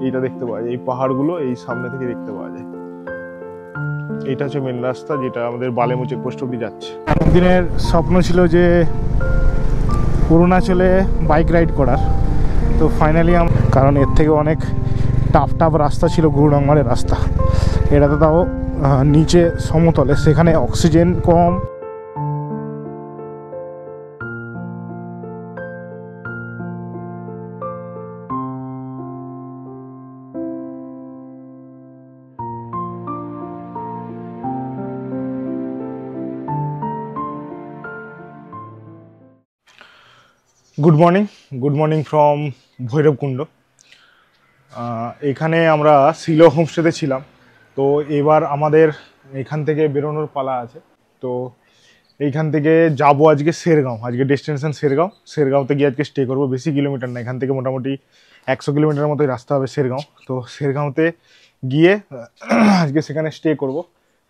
এইটা দেখতে পাওয়া যায়, এই পাহাড়গুলো এই সামনে থেকে দেখতে পাওয়া যায়। এইটা হচ্ছে মেন রাস্তা যেটা আমাদের বালেমু চেকপোস্ট অব্দি যাচ্ছে। একদিনের স্বপ্ন ছিল যে অরুণাচলে বাইক রাইড করার, তো ফাইনালি কারণ এর থেকে অনেক টাফ রাস্তা ছিল গুরুডাঙ্গারের রাস্তা, এটা তো তাও নিচে সমতলে, সেখানে অক্সিজেন কম। Good morning from Bhairavkund. এখানে আমরা সিলো হোমস্টেতে ছিলাম, তো এবার আমাদের এখান থেকে বেরোনোর পালা আছে। তো এইখান থেকে যাব আজকে শেরগাঁও, আজকে ডেস্টিনেশন শেরগাঁওতে গিয়ে আজকে স্টে করবো। বেশি কিলোমিটার না, এখান থেকে মোটামুটি 100 কিলোমিটার মতোই রাস্তা হবে শেরগাঁও। তো শেরগাঁওতে গিয়ে আজকে সেখানে স্টে করব।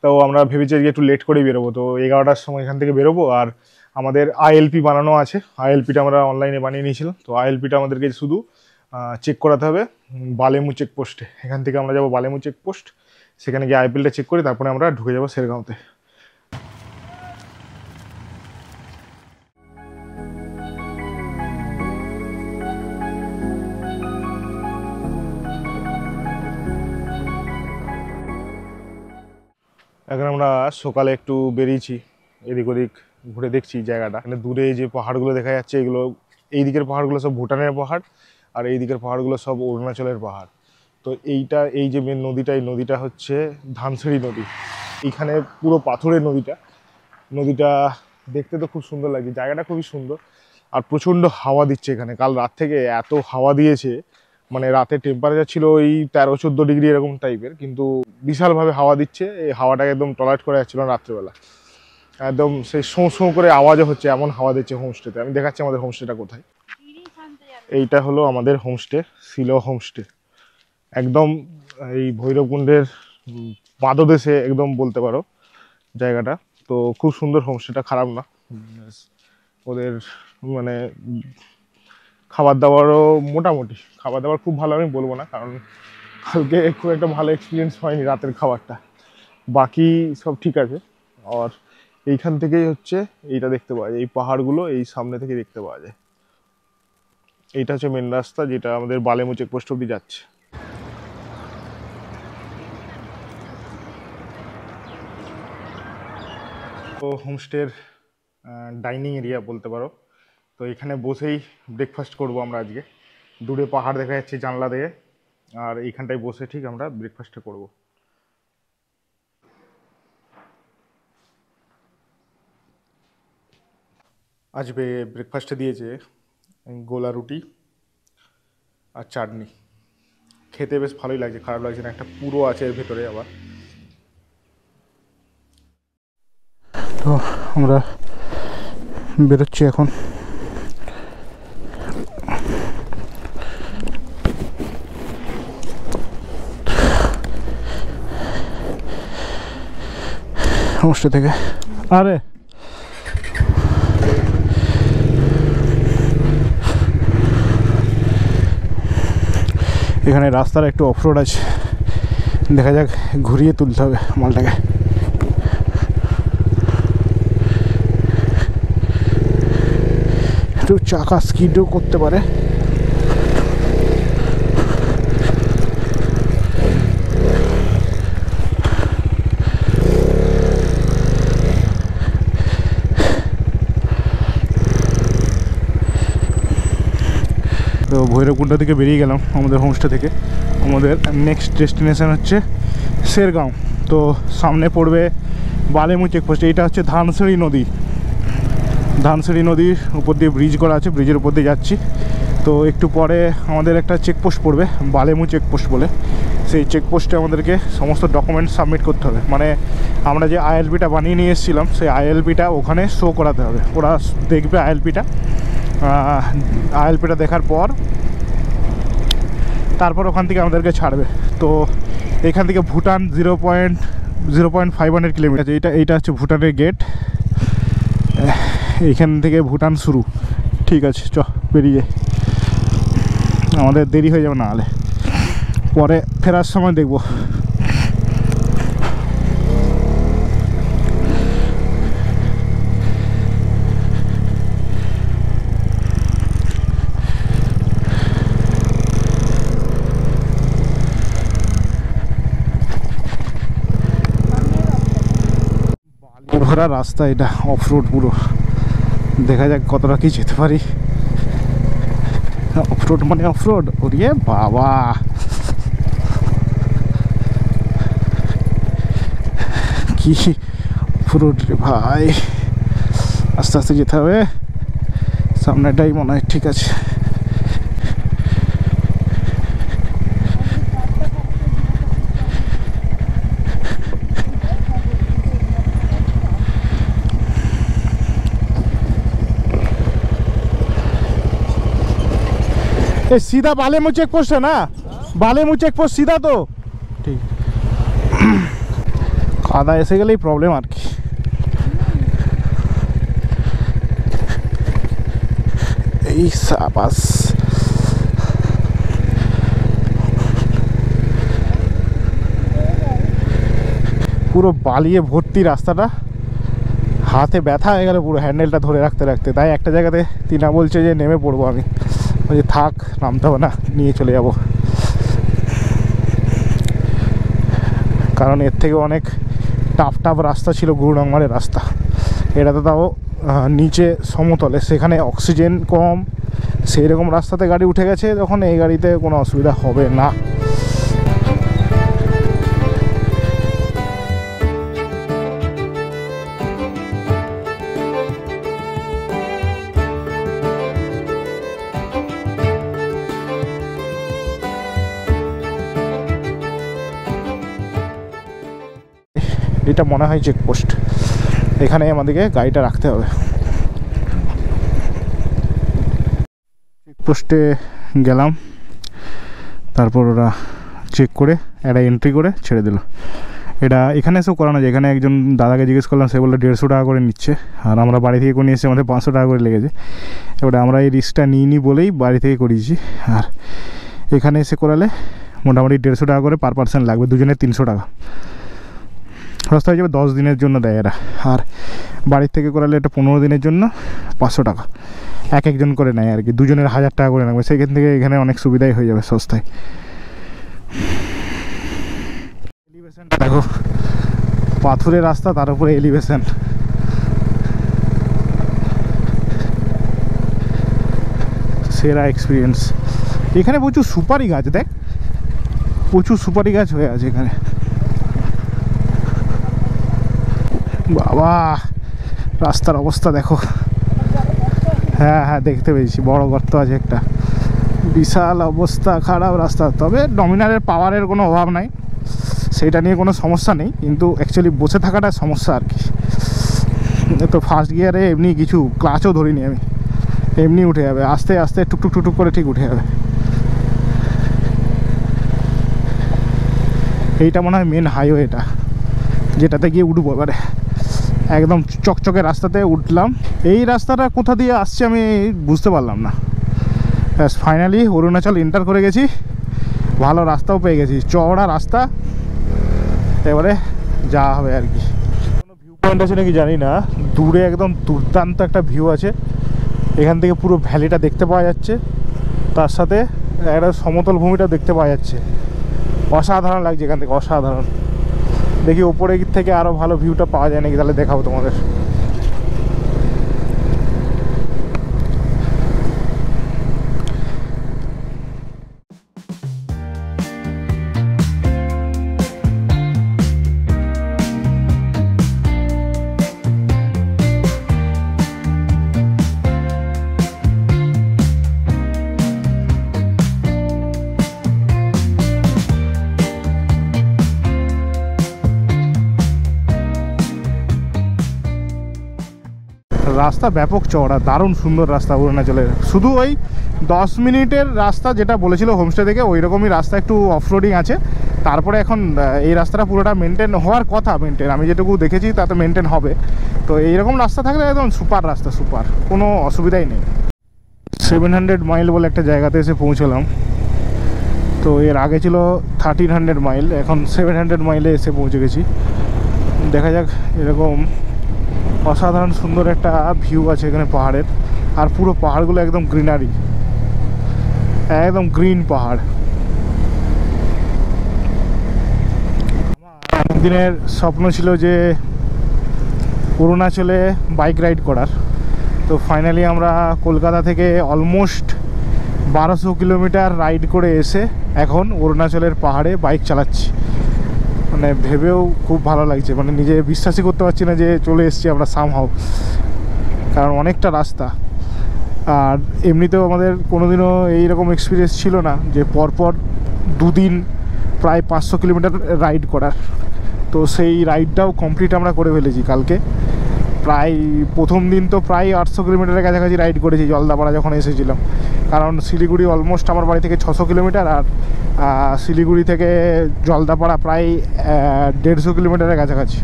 তো আমরা ভেবেছি আজকে একটু লেট করেই বেরোবো, তো 11টার সময় এখান থেকে বেরোবো। আর আমাদের আইএলপি বানানো আছে, আইএলপিটা আমরা অনলাইনে বানিয়ে নিয়েছিলাম। তো আইএলপিটা আমাদেরকে শুধু চেক করাতে হবে বালেমু চেকপোস্টে। এখান থেকে আমরা যাবো বালেমু চেকপোস্ট, সেখানে গিয়ে আইএলপিটা চেক করে তারপরে আমরা ঢুকে যাবো শেরগাঁওতে। এখন আমরা সকালে একটু বেরিয়েছি, এদিক ওদিক ঘুরে দেখছি জায়গাটা। মানে দূরে যে পাহাড়গুলো দেখা যাচ্ছে, এগুলো এই দিকের পাহাড়গুলো সব ভুটানের পাহাড়, আর এই দিকের পাহাড়গুলো সব অরুণাচলের পাহাড়। তো এই যে মেন নদীটা, এই নদীটা হচ্ছে ধানসিঁড়ি নদী। এইখানে পুরো পাথরের নদীটা দেখতে তো খুব সুন্দর লাগে, জায়গাটা খুবই সুন্দর। আর প্রচণ্ড হাওয়া দিচ্ছে এখানে, কাল রাত থেকে এত হাওয়া দিয়েছে, মানে রাতে টেম্পারেচার ছিল ওই 13-14 ডিগ্রি এরকম টাইপের, কিন্তু বিশালভাবে হাওয়া দিচ্ছে। এই হাওয়াটাকে একদম টলারেট করে যাচ্ছিল না রাত্রেবেলা, একদম সেই শোঁ শোঁ করে আওয়াজও হচ্ছে, এমন হাওয়া দিচ্ছে হোমস্টেতে। আমি দেখাচ্ছি আমাদের হোমস্টেটা কোথায়। এইটা হলো আমাদের হোমস্টে, সিলো হোমস্টে, একদম এই ভৈরবকুণ্ডের পাদদেশে একদম বলতে পারো জায়গাটা। তো খুব সুন্দর হোমস্টেটা, খারাপ না। ওদের মানে খাবার দাবারও মোটামুটি, খাবার দাবার খুব ভালো আমি বলবো না, কারণ কালকে খুব একটা ভালো এক্সপিরিয়েন্স হয়নি রাতের খাবারটা। বাকি সব ঠিক আছে। আর এইখান থেকেই হচ্ছে এইটা দেখতে পাওয়া যায়, এই পাহাড়গুলো এই সামনে থেকে দেখতে পাওয়া যায়। এইটা হচ্ছে মেন রাস্তা যেটা আমাদের বালেমু চেকপোস্ট অব্দি যাচ্ছে। তো হোমস্টের ডাইনিং এরিয়া বলতে পারো। তো এখানে বসেই ব্রেকফাস্ট করব আমরা আজকে। দূরে পাহাড় দেখা যাচ্ছে জানলা দিয়ে, আর এইখানটায় বসে ঠিক আমরা ব্রেকফাস্টটা করব। আজকে ব্রেকফাস্টে দিয়েছে গোলা রুটি আর চাটনি, খেতে বেশ ভালোই লাগছে, খারাপ লাগছে না। একটা পুরো আছে এর ভেতরে আবার। তো আমরা বেরোচ্ছি এখন। হোমস্টে থেকে আরে এখানে রাস্তার একটু অফরোড আছে, দেখা যাক, ঘুরিয়ে তুলতে হবে মালটাকে। একটু চাকা স্কিডও করতে পারে। তো ভৈরবকুণ্ড থেকে বেরিয়ে গেলাম আমাদের হোমস্টে থেকে। আমাদের নেক্সট ডেস্টিনেশন হচ্ছে শেরগাঁও। তো সামনে পড়বে বালেমু চেকপোস্ট। এইটা হচ্ছে ধানসিঁড়ি নদীর উপর দিয়ে ব্রিজ করা আছে, ব্রিজের উপর দিয়ে যাচ্ছি। তো একটু পরে আমাদের একটা চেকপোস্ট পড়বে বালেমু চেকপোস্ট বলে। সেই চেকপোস্টে আমাদেরকে সমস্ত ডকুমেন্টস সাবমিট করতে হবে। মানে আমরা যে আইএলপিটা বানিয়ে নিয়ে এসেছিলাম, সেই আইএলপিটা ওখানে শো করাতে হবে। ওরা দেখবে আইএলপিটা দেখার পর তারপর ওখান থেকে আমাদেরকে ছাড়বে। তো এখান থেকে ভুটান 0.5 কিলোমিটার। এইটা হচ্ছে ভুটানের গেট, এইখান থেকে ভুটান শুরু। ঠিক আছে, চ বেরিয়ে, আমাদের দেরি হয়ে যাবে না হলে। পরে ফেরার সময় দেখব। ভরা রাস্তা, এটা অফ রোড পুরো। দেখা যাক কতটা কি যেতে পারি। অফ রোড মানে অফ রোড, ওরিয়ে বাবা, কি অফ রোড রে ভাই। আস্তে আস্তে যেতে হবে, সামনেটাই মনে হয় ঠিক আছে। सीधा बालेमू चेक पोस्ट है ना, बालेमू चेक पोस्ट सीधा तो ठीक। आधा ऐसे गले प्रॉब्लम আর কি। এই সাবাস, পুরো বালিয়ে ভর্তি রাস্তাটা, হাতে ব্যথা হয়ে গেল পুরো হ্যান্ডেলটা ধরে রাখতে রাখতে। তাই একটা জায়গাতে তিনা বলছে যে নেমে পড়বো, আমি ওই যে থাক, নামতে হবে না, নিয়ে চলে যাব। কারণ এর থেকে অনেক টাফ টাফ রাস্তা ছিল গুরুডাংমারের রাস্তা। এটা তো তাও নিচে সমতলে, সেখানে অক্সিজেন কম, সেই রকম রাস্তাতে গাড়ি উঠে গেছে, তখন এই গাড়িতে কোনো অসুবিধা হবে না। এটা মনে হয় চেকপোস্ট, এখানে আমাদেরকে গাড়িটা রাখতে হবে। চেকপোস্টে গেলাম, তারপর ওরা চেক করে একটা এন্ট্রি করে ছেড়ে দিল। এটা এখানে এসেও করানো যায়। এখানে একজন দাদাকে জিজ্ঞেস করলাম, সে বললো 150 টাকা করে নিচ্ছে, আর আমরা বাড়ি থেকে করে নিয়ে এসেছি, আমাদের 500 টাকা করে লেগেছে। এবারে আমরা এই রিস্কটা নিইনি বলেই বাড়ি থেকে করিয়েছি। আর এখানে এসে করালে মোটামুটি 150 টাকা করে পার পার্সন লাগবে, দুজনের 300 টাকা। রাস্তা হয়ে যাবে 10 দিনের জন্য দেয় এরা। আর বাড়ির থেকে করালে এটা 15 দিনের জন্য 500 টাকা এক একজন করে নেয় আর কি, দুজনের 1000 টাকা করে লাগবে। সেখান থেকে এখানে অনেক সুবিধাই হয়ে যাবে সস্তায়। এলিভেশনটা দেখো, পাথুরের রাস্তা, তার উপরে এলিভেশন। সেরা এক্সপিরিয়েন্স। এখানে প্রচুর সুপারি গাছ, দেখ প্রচুর সুপারি গাছ হয়ে আছে এখানে। বাবা, রাস্তার অবস্থা দেখো। হ্যাঁ হ্যাঁ, দেখতে পেয়েছি, বড় গর্ত আছে একটা, বিশাল অবস্থা, খারাপ রাস্তা। তবে ডমিনারের পাওয়ারের কোনো অভাব নাই, সেটা নিয়ে কোনো সমস্যা নেই, কিন্তু অ্যাকচুয়ালি বসে থাকাটা সমস্যা আর কি। তো ফার্স্ট গিয়ারে এমনি কিছু ক্লাচও ধরিনি আমি, এমনি উঠে যাবে, আস্তে আস্তে টুকটুক টুকটুক করে ঠিক উঠে যাবে। এইটা মনে হয় মেন হাইওয়েটা, যেটাতে গিয়ে উঠবো এবারে। একদম চকচকে রাস্তাতে উঠলাম। এই রাস্তাটা কোথা দিয়ে আসছে আমি বুঝতে পারলাম না। ব্যাস, ফাইনালি অরুণাচল এন্টার করে গেছি, ভালো রাস্তাও পেয়ে গেছি, চওড়া রাস্তা। এবারে যাওয়া হবে আর কি। কোনো ভিউ পয়েন্ট আছে নাকি জানি না, দূরে একদম দুর্দান্ত একটা ভিউ আছে। এখান থেকে পুরো ভ্যালিটা দেখতে পাওয়া যাচ্ছে, তার সাথে একটা সমতল ভূমিটা দেখতে পাওয়া যাচ্ছে। অসাধারণ লাগছে এখান থেকে, অসাধারণ। দেখি ওপরে থেকে আরও ভালো ভিউটা পাওয়া যায় নাকি, তাহলে দেখাবো তোমাদের। রাস্তা ব্যাপক চওড়া, দারুণ সুন্দর রাস্তা অরুণাচলের। শুধু ওই 10 মিনিটের রাস্তা যেটা বলেছিল হোমস্টে থেকে, ওই রকমই রাস্তা, একটু অফরোডিং আছে। তারপরে এখন এই রাস্তাটা পুরোটা মেনটেন হওয়ার কথা, মেনটেন আমি যেটুকু দেখেছি তাতে মেনটেন হবে। তো এইরকম রাস্তা থাকলে একদম সুপার রাস্তা, সুপার, কোনো অসুবিধাই নেই। 700 মাইল বলে একটা জায়গাতে এসে পৌঁছলাম। তো এর আগে ছিল 1300 মাইল, এখন 700 মাইলে এসে পৌঁছে গেছি। দেখা যাক। এরকম অসাধারণ সুন্দর একটা ভিউ আছে এখানে পাহাড়ের, আর পুরো পাহাড়গুলো একদম গ্রিনারি, একদম গ্রিন পাহাড়। আমার দিনের স্বপ্ন ছিল যে অরুণাচলে বাইক রাইড করার। তো ফাইনালি আমরা কলকাতা থেকে অলমোস্ট 1200 কিলোমিটার রাইড করে এসে এখন অরুণাচলের পাহাড়ে বাইক চালাচ্ছি। মানে ভেবেও খুব ভালো লাগছে, মানে নিজে বিশ্বাসই করতে পারছি না যে চলে এসেছি আমরা সামহাও, কারণ অনেকটা রাস্তা। আর এমনিতেও আমাদের কোনোদিনও এইরকম এক্সপিরিয়েন্স ছিল না যে পরপর দুদিন প্রায় 500 কিলোমিটার রাইড করার। তো সেই রাইডটাও কমপ্লিট আমরা করে ফেলেছি কালকে। প্রায় প্রথম দিন তো প্রায় 800 কিলোমিটারের কাছাকাছি রাইড করেছি জলদাপাড়া যখন এসেছিলাম, কারণ শিলিগুড়ি অলমোস্ট আমার বাড়ি থেকে 600 কিলোমিটার, আর শিলিগুড়ি থেকে জলদাপাড়া প্রায় 150 কিলোমিটারের কাছাকাছি,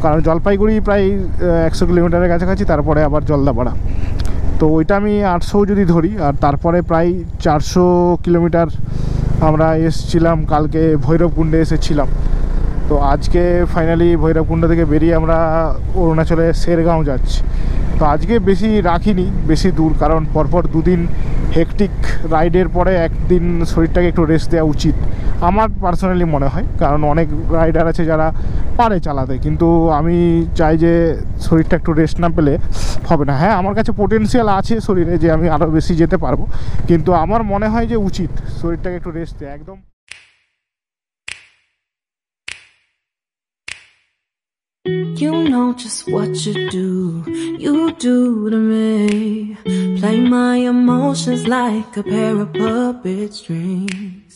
কারণ জলপাইগুড়ি প্রায় 100 কিলোমিটারের কাছাকাছি, তারপরে আবার জলদাপাড়া। তো ওইটা আমি 800 যদি ধরি, আর তারপরে প্রায় 400 কিলোমিটার আমরা এসেছিলাম কালকে ভৈরবকুণ্ডে এসেছিলাম। তো আজকে ফাইনালি ভৈরবকুণ্ড থেকে বেরিয়ে আমরা অরুণাচলে শেরগাঁও যাচ্ছি। তো আজকে বেশি রাখিনি, বেশি দূর, কারণ পরপর দুদিন হেকটিক রাইডের পরে একদিন শরীরটাকে একটু রেস্ট দেওয়া উচিত আমার পার্সোনালি মনে হয়, কারণ অনেক রাইডার আছে যারা পারে চালাতে, কিন্তু আমি চাই যে শরীরটা একটু রেস্ট না পেলে হবে না। হ্যাঁ, আমার কাছে পোটেনশিয়াল আছে শরীরে যে আমি আরও বেশি যেতে পারবো, কিন্তু আমার মনে হয় যে উচিত শরীরটাকে একটু রেস্ট দেওয়া একদম। You know just what you do to me. Play my emotions like a pair of puppet strings.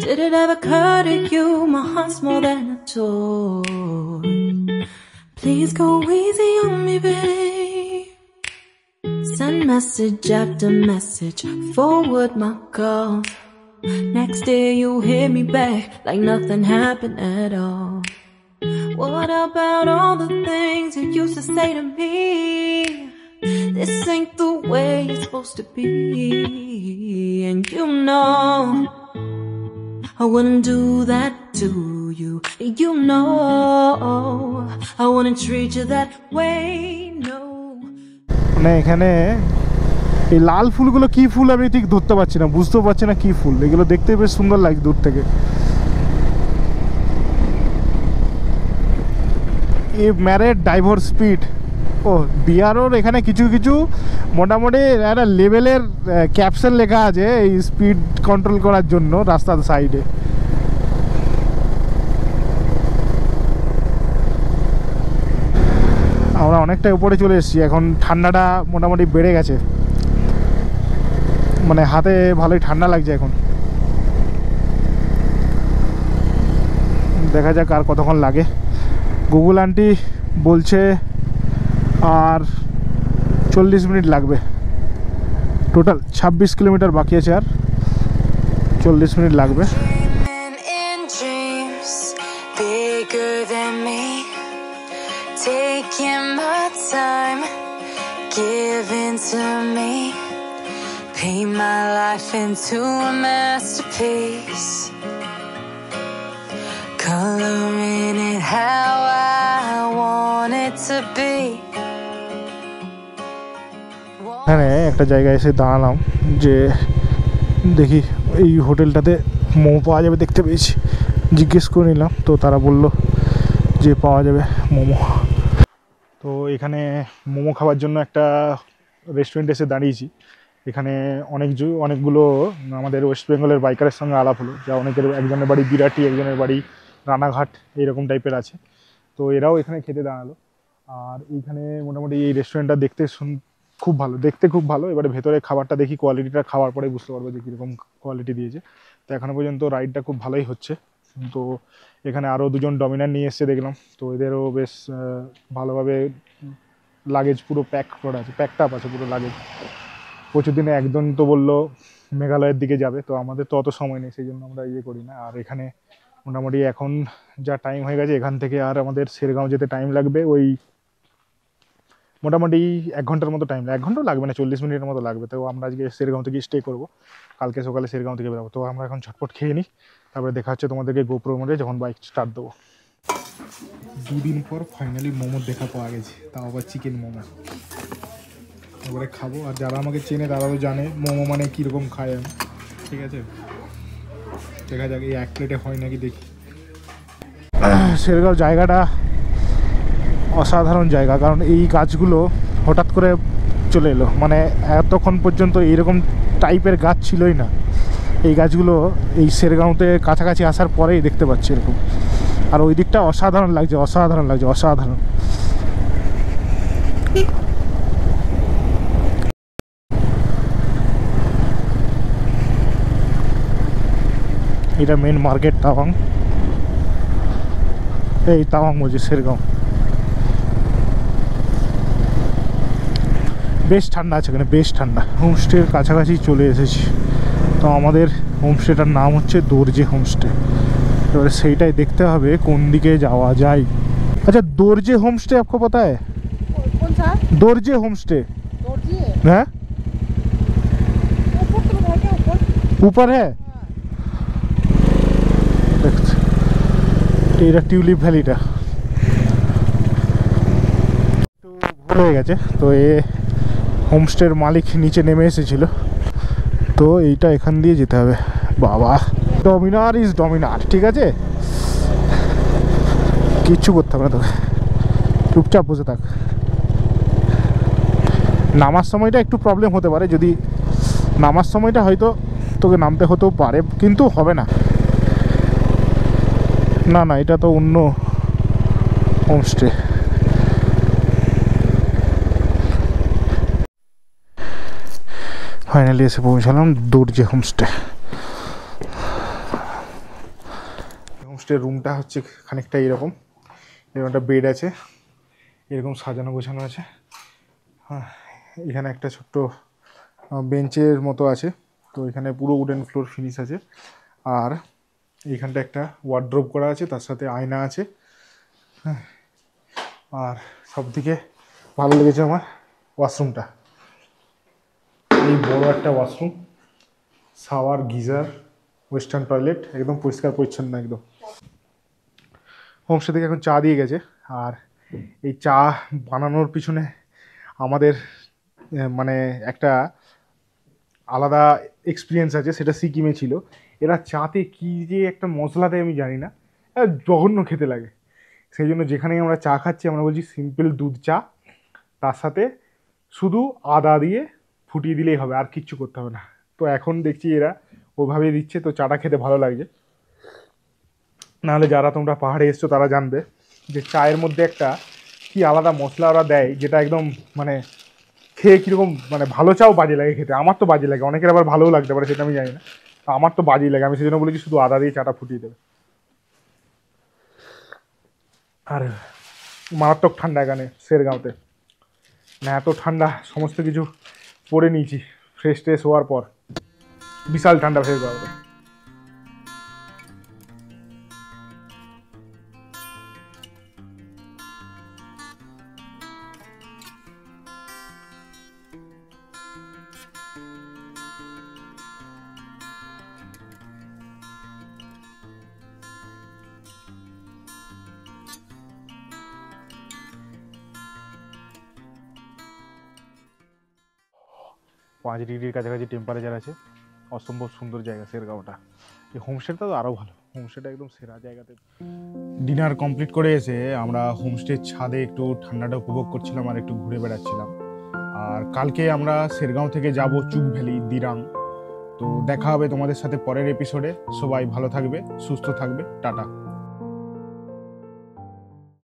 Did it ever occur to you my heart's more than a toy? Please go easy on me, babe. Send message after message, forward my calls. Next day you hit me back like nothing happened at all. What about all the things you used to say to me? This ain't the way it's supposed to be. And you know I wouldn't do that to you. You know I wouldn't treat you that way, no. মানে এখানে এই লাল ফুলগুলো কি ফুল আমি ঠিক ধরতে পারছি না, বুঝতেও পারছি না কি ফুল। এগুলো দেখতে বেশ সুন্দর লাগে দূর থেকে। এই ম্যারেড ডাইভার স্পিড, ও বিআরওর এখানে কিছু কিছু মোটামুটি একটা লেভেলের ক্যাপশন লেখা আছে এই স্পিড কন্ট্রোল করার জন্য রাস্তার সাইডে। আমরা অনেকটা উপরে চলে এসেছি, এখন ঠান্ডাটা মোটামুটি বেড়ে গেছে, মানে হাতে ভালোই ঠান্ডা লাগছে এখন। দেখা যাক আর কতক্ষণ লাগে। গুগল আন্টি বলছে আর 40 মিনিট লাগবে। টোটাল 26 কিলোমিটার বাকি আছে, আর 40 মিনিট লাগবে। Dreaming in dreams bigger than me, taking my time, giving to me, paint my life into a masterpiece, coloring it how I want it to be. এখানে একটা জায়গায় এসে দাঁড়ালাম যে দেখি এই হোটেলটাতে মোমো পাওয়া যাবে, দেখতে পেয়েছি, জিজ্ঞেস করে নিলাম। তো তারা বলল যে পাওয়া যাবে মোমো। তো এখানে মোমো খাওয়ার জন্য একটা রেস্টুরেন্টে এসে দাঁড়িয়েছি। এখানে অনেকগুলো আমাদের ওয়েস্ট বেঙ্গলের বাইকারের সঙ্গে আলাপ হলো, যা অনেকের একজনের বাড়ি বিরাটি, একজনের বাড়ি রানাঘাট, এইরকম টাইপের আছে। তো এরাও এখানে খেতে দাঁড়ালো। আর এইখানে মোটামুটি এই রেস্টুরেন্টটা দেখতে খুব ভালো, দেখতে খুব ভালো। এবারে ভেতরে খাবারটা দেখি, কোয়ালিটিটা খাওয়ার পরে বুঝতে পারবো যে কীরকম কোয়ালিটি দিয়েছে। তো এখনও পর্যন্ত রাইডটা খুব ভালোই হচ্ছে। তো এখানে আরও দুজন ডমিনার নিয়ে এসছে দেখলাম, তো এদেরও বেশ ভালোভাবে লাগেজ পুরো প্যাক করা আছে, প্যাকড আপ আছে পুরো লাগেজ। প্রচুর দিনে একজন তো বললো মেঘালয়ের দিকে যাবে, তো আমাদের তো অত সময় নেই, সেই জন্য আমরা করি না। আর এখানে মোটামুটি এখন যা টাইম হয়ে গেছে, এখান থেকে আর আমাদের শেরগাঁও যেতে টাইম লাগবে ওই মোটামুটি 1 ঘন্টার মতো টাইম, 1 ঘন্টাও লাগবে না, 40 মিনিটের মতো লাগবে। তো আমরা আজকে শেরগাঁও থেকে স্টে করবো, কালকে সকালে শেরগাঁও থেকে বেরোবো। তো আমরা এখন ঝটপট খেয়ে নিই, তারপরে দেখা হচ্ছে তোমাদেরকে গোপ্রো মোডে যখন বাইক স্টার্ট দেবো। 2 দিন পর ফাইনালি মোমোর দেখা পাওয়া গেছে, তাও আবার চিকেন মোমো। এবারে খাবো, আর যারা আমাকে চেনে তারাও জানে মোমো মানে কীরকম খাই আমি। ঠিক আছে, দেখা যাক এই 1 প্লেটে হয় নাকি দেখি। শেরগাঁও জায়গাটা অসাধারণ জায়গা, কারণ এই গাছগুলো হঠাৎ করে চলে এলো, মানে এতক্ষণ পর্যন্ত এইরকম টাইপের গাছ ছিলই না। এই গাছগুলো এই শেরগাঁওতে কাছাকাছি আসার পরেই দেখতে পাচ্ছি এরকম। আর ওই দিকটা অসাধারণ লাগছে, অসাধারণ লাগছে, অসাধারণ। এটা মেন মার্কেট তাওয়াং, এই তাওয়াং বলছি শেরগাঁও। বেশ ঠান্ডা আছে এখানে, বেশ ঠান্ডা। হোমস্টের কাছাকাছি চলে এসেছি। তো আমাদের হোমস্টেটার নাম হচ্ছে দর্জে হোমস্টে। এবারে সেইটাই দেখতে হবে কোন দিকে যাওয়া যায়। अच्छा दोरजे होम स्टे आपको पता है? कौन सा? दोरजे होम स्टे दोरजी है? है, ऊपर तो है क्या ऊपर? ऊपर है। এটা টিউলিপ ভ্যালিটা তো ভুল হয়ে গেছে। তো এ হোমস্টের মালিক নিচে নেমে এসেছিল, তো এইটা এখান দিয়ে যেতে হবে। বাবা ডমিনার ইজ ডমিনার, ঠিক আছে, কিচ্ছু করতে হবে না তোকে, চুপচাপ বসে থাক। নামার সময়টা একটু প্রবলেম হতে পারে, যদি নামার সময়টা হয়তো তোকে নামতে হতেও পারে, কিন্তু হবে না। না না, এটা তো অন্য হোমস্টে। ফাইনালি এসে পৌঁছালাম দর্জে হোমস্টে। হোমস্টের রুমটা হচ্ছে খানিকটা এরকম, এরকম একটা বেড আছে, এরকম সাজানো গোছানো আছে। হ্যাঁ, এখানে একটা ছোট্ট বেঞ্চের মতো আছে, তো এখানে পুরো উডেন ফ্লোর ফিনিশ আছে। আর এইখানটা একটা ওয়ার্ড্রোব করা আছে, তার সাথে আয়না আছে। হ্যাঁ, আর সবথেকে ভালো লেগেছে আমার ওয়াশরুমটা, এই বড় একটা washroom, shower, geyser, western toilet, একদম পরিষ্কার পরিচ্ছন্ন একদম। হোমস্টে থেকে এখন চা দিয়ে গেছে, আর এই চা বানানোর পিছনে আমাদের মানে একটা আলাদা এক্সপিরিয়েন্স আছে, সেটা সিকিমে ছিল। এরা চাতে কী যে একটা মশলা দেয় আমি জানি না, জঘন্য খেতে লাগে। সেই জন্য যেখানেই আমরা চা খাচ্ছি আমরা বলছি সিম্পল দুধ চা, তার সাথে শুধু আদা দিয়ে ফুটিয়ে দিলেই হবে, আর কিচ্ছু করতে হবে না। তো এখন দেখছি এরা ওইভাবেই দিচ্ছে, তো চাটা খেতে ভালো লাগছে। নাহলে যারা তোমরা পাহাড়ে এসছো তারা জানবে যে চায়ের মধ্যে একটা কি আলাদা মশলা ওরা দেয়, যেটা একদম মানে খেয়ে কীরকম, মানে ভালো চাও বাজে লাগে খেতে। আমার তো বাজে লাগে, অনেকের আবার ভালোও লাগতে পারে, সেটা আমি জানি না। তো আমার তো বাজেই লাগে, আমি সেই জন্য বলেছি শুধু আদা দিয়ে চাটা ফুটিয়ে দেবে। আর মারাত্মক ঠান্ডা এখানে শেরগাঁওতে, না এত ঠান্ডা, সমস্ত কিছু পরে নিয়েছি ফ্রেশ ট্রেশ হওয়ার পর, বিশাল ঠান্ডা শেরগাঁওতে। 5 ডিগ্রির কাছাকাছি টেম্পারেচার আছে, অসম্ভব সুন্দর জায়গা শেরগাঁওটা। এই হোমস্টেটা তো আরও ভালো, হোমস্টেটা একদম সেরা জায়গাতে। ডিনার কমপ্লিট করে এসে আমরা হোমস্টের ছাদে একটু ঠান্ডাটা উপভোগ করছিলাম আর একটু ঘুরে বেড়াচ্ছিলাম। আর কালকে আমরা শেরগাঁও থেকে যাব চুক ভ্যালি, দিরাং। তো দেখা হবে তোমাদের সাথে পরের এপিসোডে। সবাই ভালো থাকবে, সুস্থ থাকবে, টাটা।